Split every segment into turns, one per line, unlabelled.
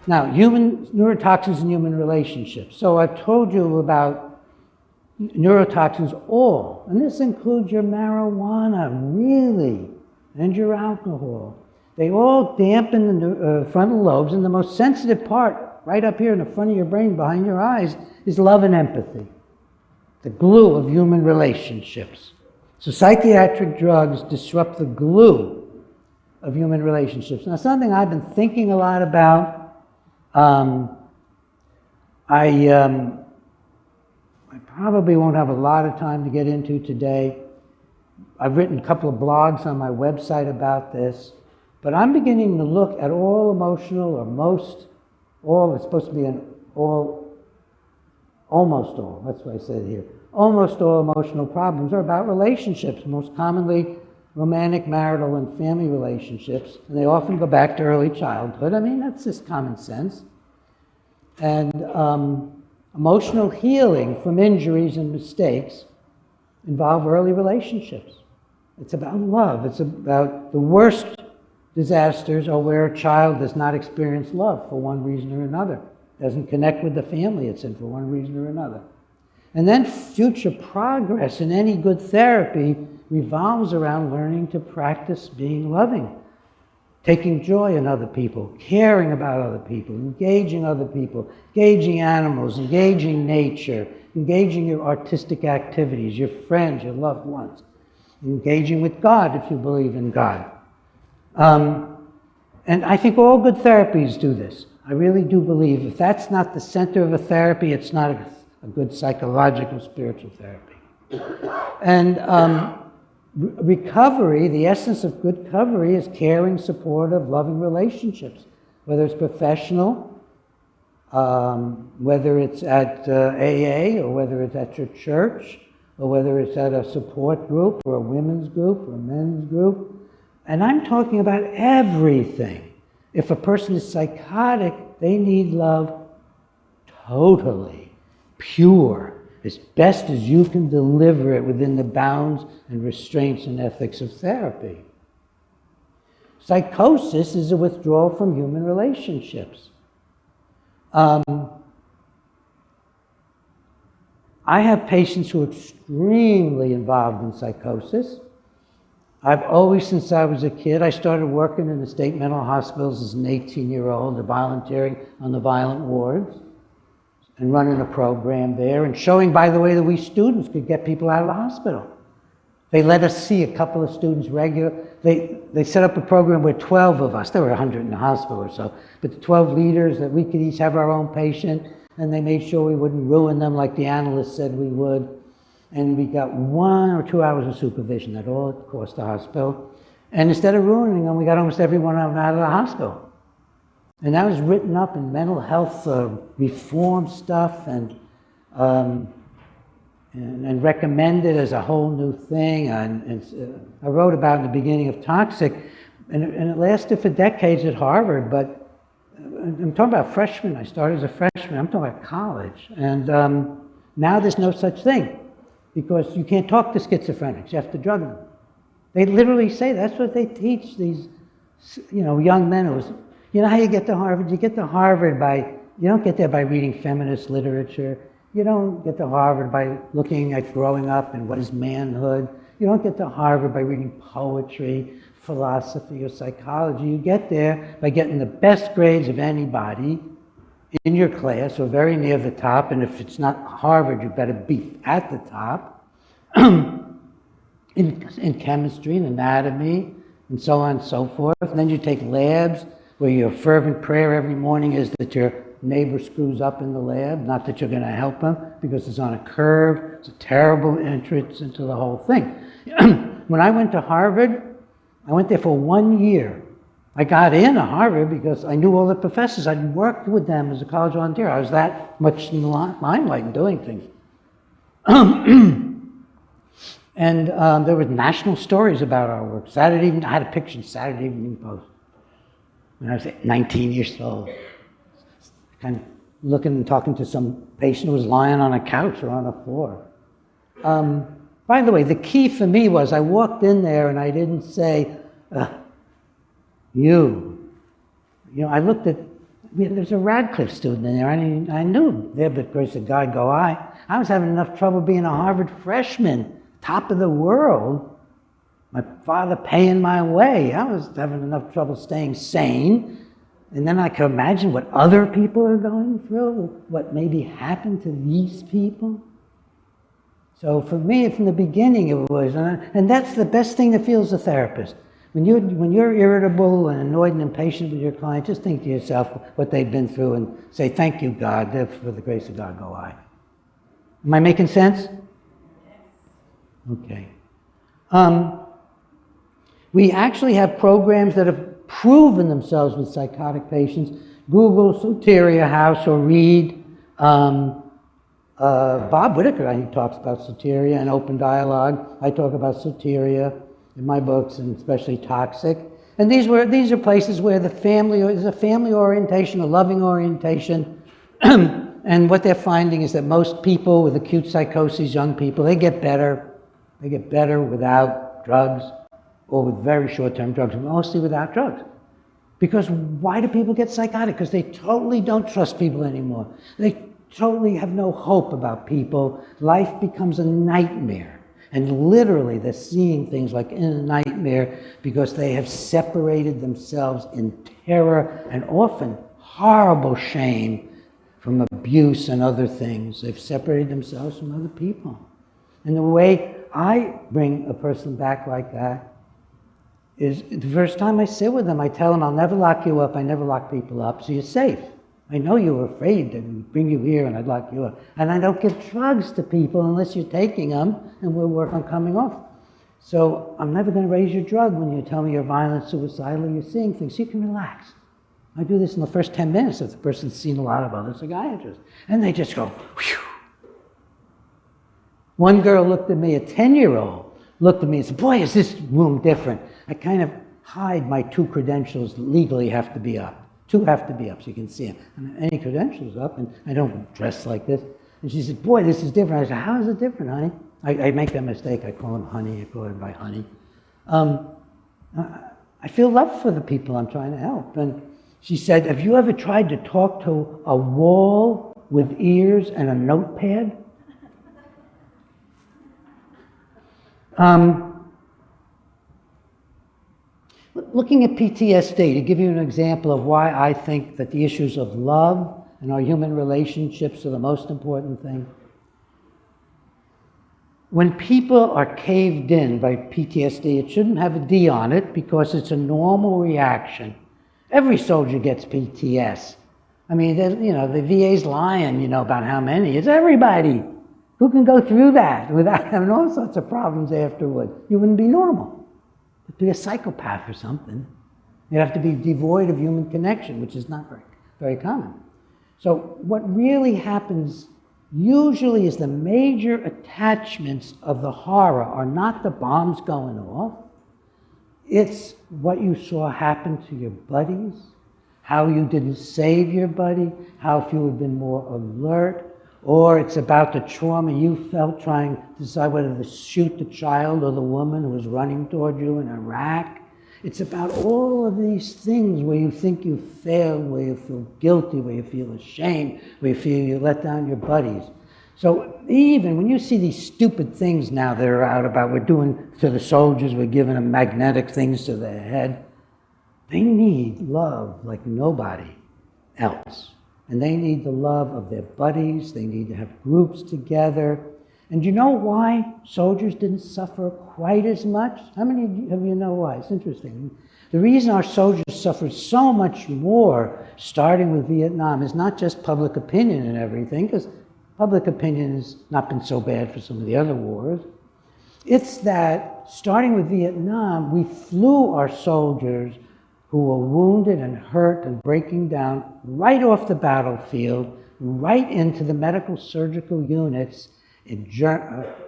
Now, neurotoxins in human relationships. So I've told you about neurotoxins all, and this includes your marijuana, really, and your alcohol. They all dampen the frontal lobes, and the most sensitive part, right up here in the front of your brain, behind your eyes, is love and empathy, the glue of human relationships. So psychiatric drugs disrupt the glue of human relationships. Now, something I've been thinking a lot about. I probably won't have a lot of time to get into today. I've written a couple of blogs on my website about this, but I'm beginning to look at all emotional, or most, all, it's supposed to be an all, almost all, that's what I said here. Almost all emotional problems are about relationships, most commonly romantic, marital, and family relationships, and they often go back to early childhood. I mean, that's just common sense. And emotional healing from injuries and mistakes involve early relationships. It's about love. It's about the worst disasters are where a child does not experience love for one reason or another, doesn't connect with the family it's in for one reason or another. And then future progress in any good therapy revolves around learning to practice being loving, taking joy in other people, caring about other people, engaging other people, engaging animals, engaging nature, engaging your artistic activities, your friends, your loved ones, engaging with God if you believe in God. And I think all good therapies do this. I really do believe if that's not the center of a therapy, it's not a good psychological, spiritual therapy. And recovery, the essence of good recovery is caring, supportive, loving relationships, whether it's professional, whether it's at AA, or whether it's at your church, or whether it's at a support group, or a women's group, or a men's group. And I'm talking about everything. If a person is psychotic, they need love totally, pure, as best as you can deliver it within the bounds and restraints and ethics of therapy. Psychosis is a withdrawal from human relationships. I have patients who are extremely involved in psychosis. I've always, since I was a kid, I started working in the state mental hospitals as an 18-year-old, volunteering on the violent wards, and running a program there, and showing, by the way, that we students could get people out of the hospital. They let us see a couple of students regular. They set up a program where 12 of us, there were 100 in the hospital or so, but the 12 leaders, that we could each have our own patient, and they made sure we wouldn't ruin them like the analysts said we would. And we got 1 or 2 hours of supervision. That all cost the hospital. And instead of ruining them, we got almost everyone out of the hospital. And that was written up in mental health reform stuff, and recommended as a whole new thing. And I wrote about in the beginning of Toxic, and it lasted for decades at Harvard. But I'm talking about freshmen. I started as a freshman. I'm talking about college. And now there's no such thing, because you can't talk to schizophrenics. You have to drug them. They literally say that's what they teach these, young men who. You know how you get to Harvard? You get to Harvard you don't get there by reading feminist literature. You don't get to Harvard by looking at growing up and what is manhood. You don't get to Harvard by reading poetry, philosophy, or psychology. You get there by getting the best grades of anybody in your class, or very near the top, and if it's not Harvard, you better be at the top, in chemistry and anatomy, and so on and so forth. And then you take labs, where your fervent prayer every morning is that your neighbor screws up in the lab, not that you're going to help him, because it's on a curve. It's a terrible entrance into the whole thing. When I went to Harvard, I went there for 1 year. I got in at Harvard because I knew all the professors. I'd worked with them as a college volunteer. I was that much in the limelight and doing things. And there were national stories about our work. I had a picture in Saturday Evening Post when I was 19 years old. Kind of looking and talking to some patient who was lying on a couch or on the floor. By the way, the key for me was I walked in there and I didn't say, you. I looked at, there's a Radcliffe student in there. I knew there, but grace of God go I. I was having enough trouble being a Harvard freshman, top of the world. My father paying my way. I was having enough trouble staying sane. And then I could imagine what other people are going through, what maybe happened to these people. So for me, from the beginning it was, and that's the best thing to feel as a therapist. When you're irritable and annoyed and impatient with your client, just think to yourself what they've been through and say, thank you, God, for the grace of God go I. Am I making sense? Okay. We actually have programs that have proven themselves with psychotic patients. Google Soteria House or read Bob Whitaker, I think, talks about soteria and open dialogue. I talk about soteria in my books, and especially toxic. And these are places where the family is a family orientation, a loving orientation. And what they're finding is that most people with acute psychosis, young people, they get better. They get better without drugs or with very short-term drugs, mostly without drugs. Because why do people get psychotic? Because they totally don't trust people anymore. They totally have no hope about people. Life becomes a nightmare. And literally, they're seeing things like in a nightmare because they have separated themselves in terror and often horrible shame from abuse and other things. They've separated themselves from other people. And the way I bring a person back like that is the first time I sit with them, I tell them, I'll never lock you up. I never lock people up, so you're safe. I know you were afraid to bring you here and I'd lock you up. And I don't give drugs to people unless you're taking them, and we'll work on coming off. So I'm never going to raise your drug when you tell me you're violent, suicidal, you're seeing things. You can relax. I do this in the first 10 minutes if the person's seen a lot of other psychiatrists. And they just go, whew. One girl looked at me, a 10-year-old, looked at me and said, boy, is this room different. I kind of hide my 2 credentials that legally have to be up. 2 have to be up so you can see them. And any credentials up, and I don't dress like this. And she said, boy, this is different. I said, how is it different, honey? I make that mistake. I call him honey. I call everybody honey. I feel love for the people I'm trying to help. And she said, have you ever tried to talk to a wall with ears and a notepad? Looking at PTSD, to give you an example of why I think that the issues of love and our human relationships are the most important thing. When people are caved in by PTSD, it shouldn't have a D on it because it's a normal reaction. Every soldier gets PTS. I mean, the VA's lying, about how many. It's everybody. Who can go through that without having all sorts of problems afterward? You wouldn't be normal. But be a psychopath or something. You'd have to be devoid of human connection, which is not very, very common. So what really happens usually is the major attachments of the horror are not the bombs going off. It's what you saw happen to your buddies, how you didn't save your buddy, how if you had been more alert, or it's about the trauma you felt trying to decide whether to shoot the child or the woman who was running toward you in Iraq. It's about all of these things where you think you failed, where you feel guilty, where you feel ashamed, where you feel you let down your buddies. So even when you see these stupid things now that are out about we're doing to the soldiers, we're giving them magnetic things to their head, they need love like nobody else. And they need the love of their buddies. They need to have groups together. And you know why soldiers didn't suffer quite as much? How many of you know why? It's interesting. The reason our soldiers suffered so much more, starting with Vietnam, is not just public opinion and everything, because public opinion has not been so bad for some of the other wars. It's that, starting with Vietnam, we flew our soldiers who were wounded and hurt and breaking down right off the battlefield, right into the medical surgical units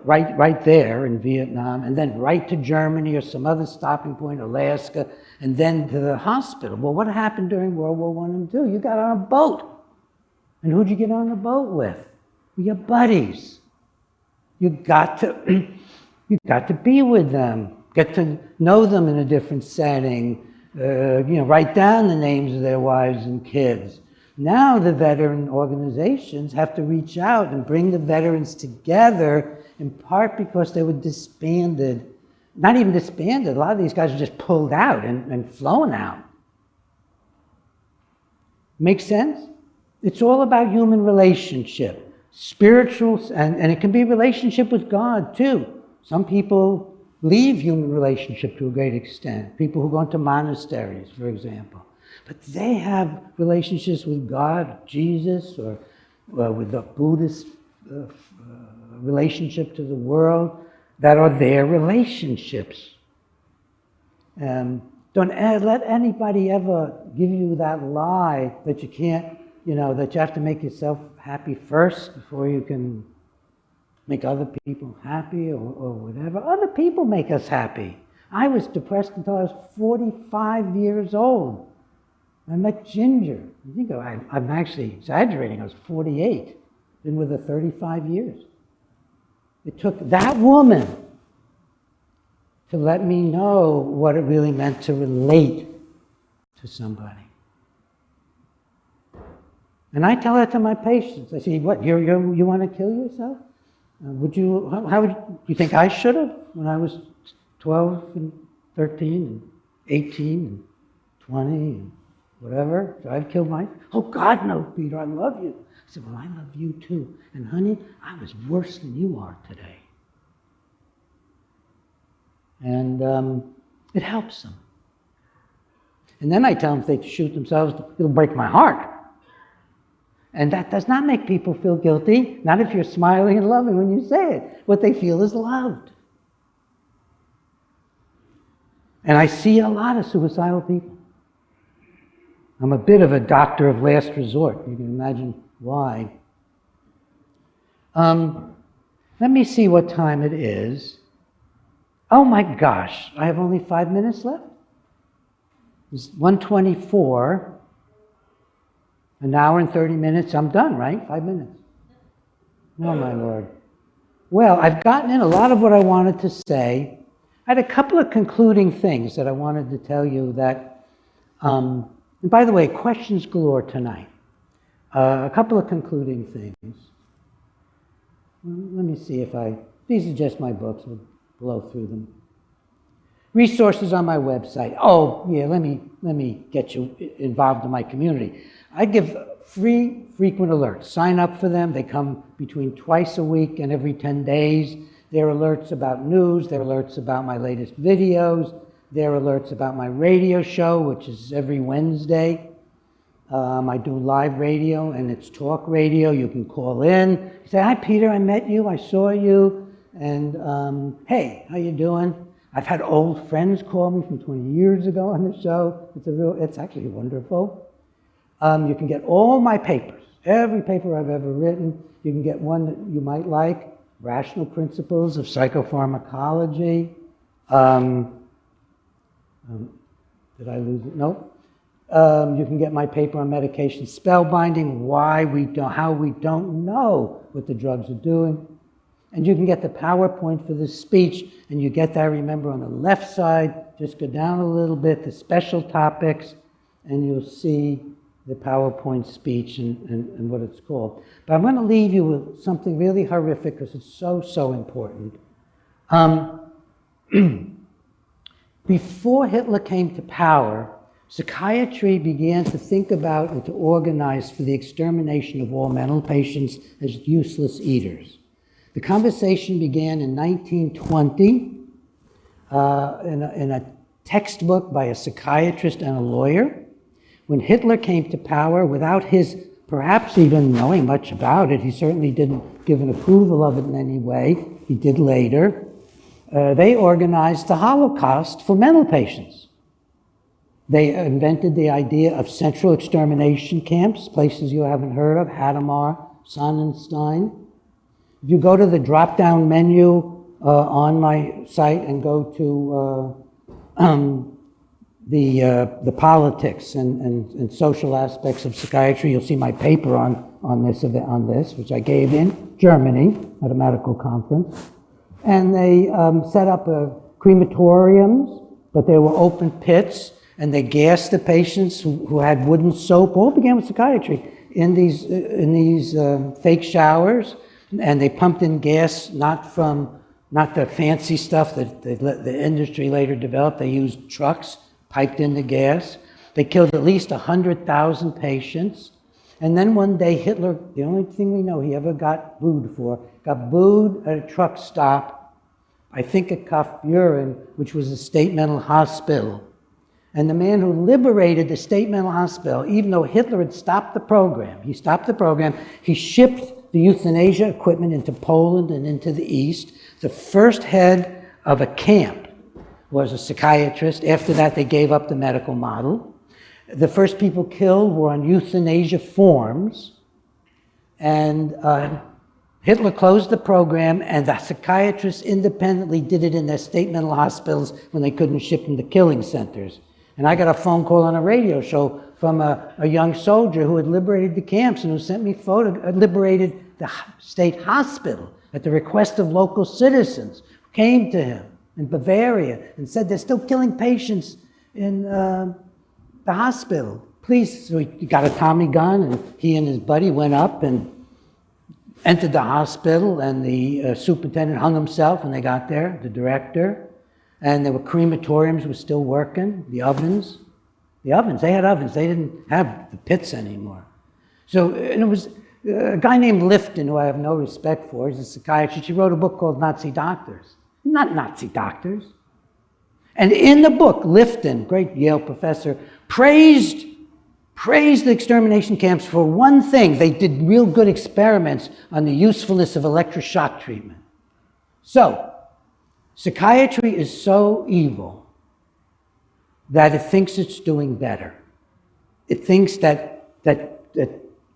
right there in Vietnam, and then right to Germany or some other stopping point, Alaska, and then to the hospital. Well, what happened during World War I and II? You got on a boat. And who'd you get on the boat with? Your buddies. You got to be with them, get to know them in a different setting. Write down the names of their wives and kids. Now the veteran organizations have to reach out and bring the veterans together, in part because they were disbanded. Not even disbanded, a lot of these guys were just pulled out and flown out. Make sense? It's all about human relationship. Spiritual, and it can be relationship with God too. Some people leave human relationship to a great extent. People who go into monasteries, for example. But they have relationships with God, Jesus, or with the Buddhist relationship to the world that are their relationships. Don't let anybody ever give you that lie that you can't, that you have to make yourself happy first before you can make other people happy or whatever. Other people make us happy. I was depressed until I was 45 years old. I met Ginger. I think I'm actually exaggerating. I was 48. Been with her 35 years. It took that woman to let me know what it really meant to relate to somebody. And I tell that to my patients. I say, what, you want to kill yourself? How would you think I should have when I was 12 and 13 and 18 and 20 and whatever? So I've killed my, oh God, no, Peter, I love you. I said, well, I love you too. And honey, I was worse than you are today. And it helps them. And then I tell them if they shoot themselves, it'll break my heart. And that does not make people feel guilty, not if you're smiling and loving when you say it. What they feel is loved. And I see a lot of suicidal people. I'm a bit of a doctor of last resort. You can imagine why. Let me see what time it is. Oh my gosh, I have only 5 minutes left. It's 1:24. An hour and 30 minutes, I'm done, right? 5 minutes. Oh my Lord. Well, I've gotten in a lot of what I wanted to say. I had a couple of concluding things that I wanted to tell you that, and by the way, questions galore tonight. A couple of concluding things. Let me see if these are just my books, we'll blow through them. Resources on my website. Oh, yeah, let me get you involved in my community. I give free frequent alerts. Sign up for them. They come between twice a week and every 10 days. They're alerts about news. They're alerts about my latest videos. They're alerts about my radio show, which is every Wednesday. I do live radio, and it's talk radio. You can call in. You say, hi, Peter, I met you. I saw you. And hey, how you doing? I've had old friends call me from 20 years ago on the show. It's actually wonderful. You can get all my papers, every paper I've ever written. You can get one that you might like, Rational Principles of Psychopharmacology. Did I lose it? No. You can get my paper on medication spellbinding, how we don't know what the drugs are doing. And you can get the PowerPoint for this speech, and you get that, remember, on the left side. Just go down a little bit, the special topics, and you'll see the PowerPoint speech and what it's called. But I'm going to leave you with something really horrific because it's so important. Before Hitler came to power, psychiatry began to think about and to organize for the extermination of all mental patients as useless eaters. The conversation began in 1920 in a textbook by a psychiatrist and a lawyer. When Hitler came to power, without his perhaps even knowing much about it, he certainly didn't give an approval of it in any way, he did later, they organized the Holocaust for mental patients. They invented the idea of central extermination camps, places you haven't heard of, Hadamar, Sonnenstein. If you go to the drop-down menu on my site and go to the politics and social aspects of psychiatry, you'll see my paper on this, which I gave in Germany at a medical conference. And they set up crematoriums, but they were open pits and they gassed the patients who had wooden soap. All began with psychiatry in these fake showers, and they pumped in gas not the fancy stuff that the industry later developed. They used trucks, piped in the gas. They killed at least 100,000 patients. And then one day Hitler, the only thing we know he ever got booed at a truck stop, I think at Kaufbeuren, which was a state mental hospital. And the man who liberated the state mental hospital, even though Hitler had stopped the program, he shipped the euthanasia equipment into Poland and into the East. The first head of a camp was a psychiatrist. After that, they gave up the medical model. The first people killed were on euthanasia forms, and Hitler closed the program, and the psychiatrists independently did it in their state mental hospitals when they couldn't ship them to killing centers. And I got a phone call on a radio show from a young soldier who had liberated the camps and who sent me liberated the state hospital at the request of local citizens who came to him in Bavaria and said they're still killing patients in the hospital. Please, so he got a Tommy gun, and he and his buddy went up and entered the hospital, and the superintendent hung himself when they got there, the director, and there were crematoriums were still working, the ovens, they had ovens, they didn't have the pits anymore. So, and it was a guy named Lifton, who I have no respect for, he's a psychiatrist. He wrote a book called Nazi Doctors. Not Nazi doctors. And in the book, Lifton, great Yale professor, praised the extermination camps for one thing. They did real good experiments on the usefulness of electroshock treatment. So, psychiatry is so evil that it thinks it's doing better. It thinks that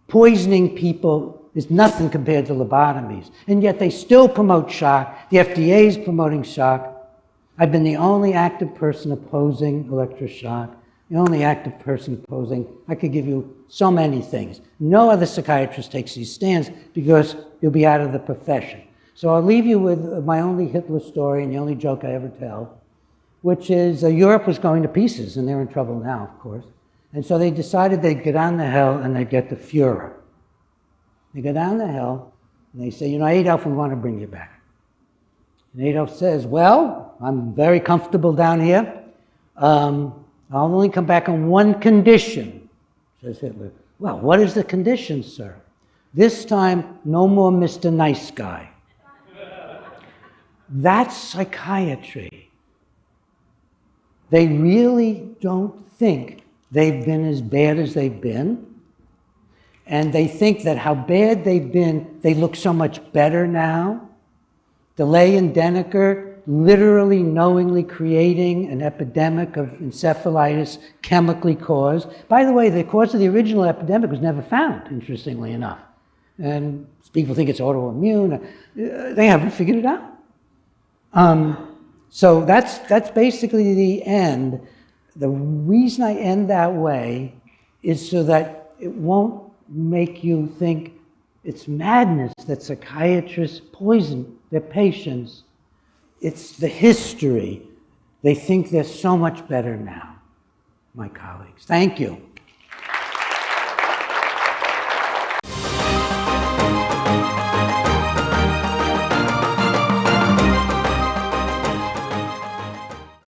poisoning people is nothing compared to lobotomies. And yet they still promote shock. The FDA is promoting shock. I've been the only active person opposing electroshock, the only active person opposing. I could give you so many things. No other psychiatrist takes these stands because you'll be out of the profession. So I'll leave you with my only Hitler story and the only joke I ever tell, which is Europe was going to pieces, and they're in trouble now, of course. And so they decided they'd get on the hill and they'd get the Fuhrer. They go down the hill and they say, Adolf, we want to bring you back. And Adolf says, well, I'm very comfortable down here. I'll only come back on one condition, says Hitler. Well, what is the condition, sir? This time, no more Mr. Nice Guy. That's psychiatry. They really don't think they've been as bad as they've been. And they think that how bad they've been, they look so much better now. DeLay and Denneker literally knowingly creating an epidemic of encephalitis chemically caused. By the way, the cause of the original epidemic was never found, interestingly enough. And people think it's autoimmune. They haven't figured it out. So that's basically the end. The reason I end that way is so that it won't make you think it's madness that psychiatrists poison their patients. It's the history. They think they're so much better now, my colleagues. Thank you.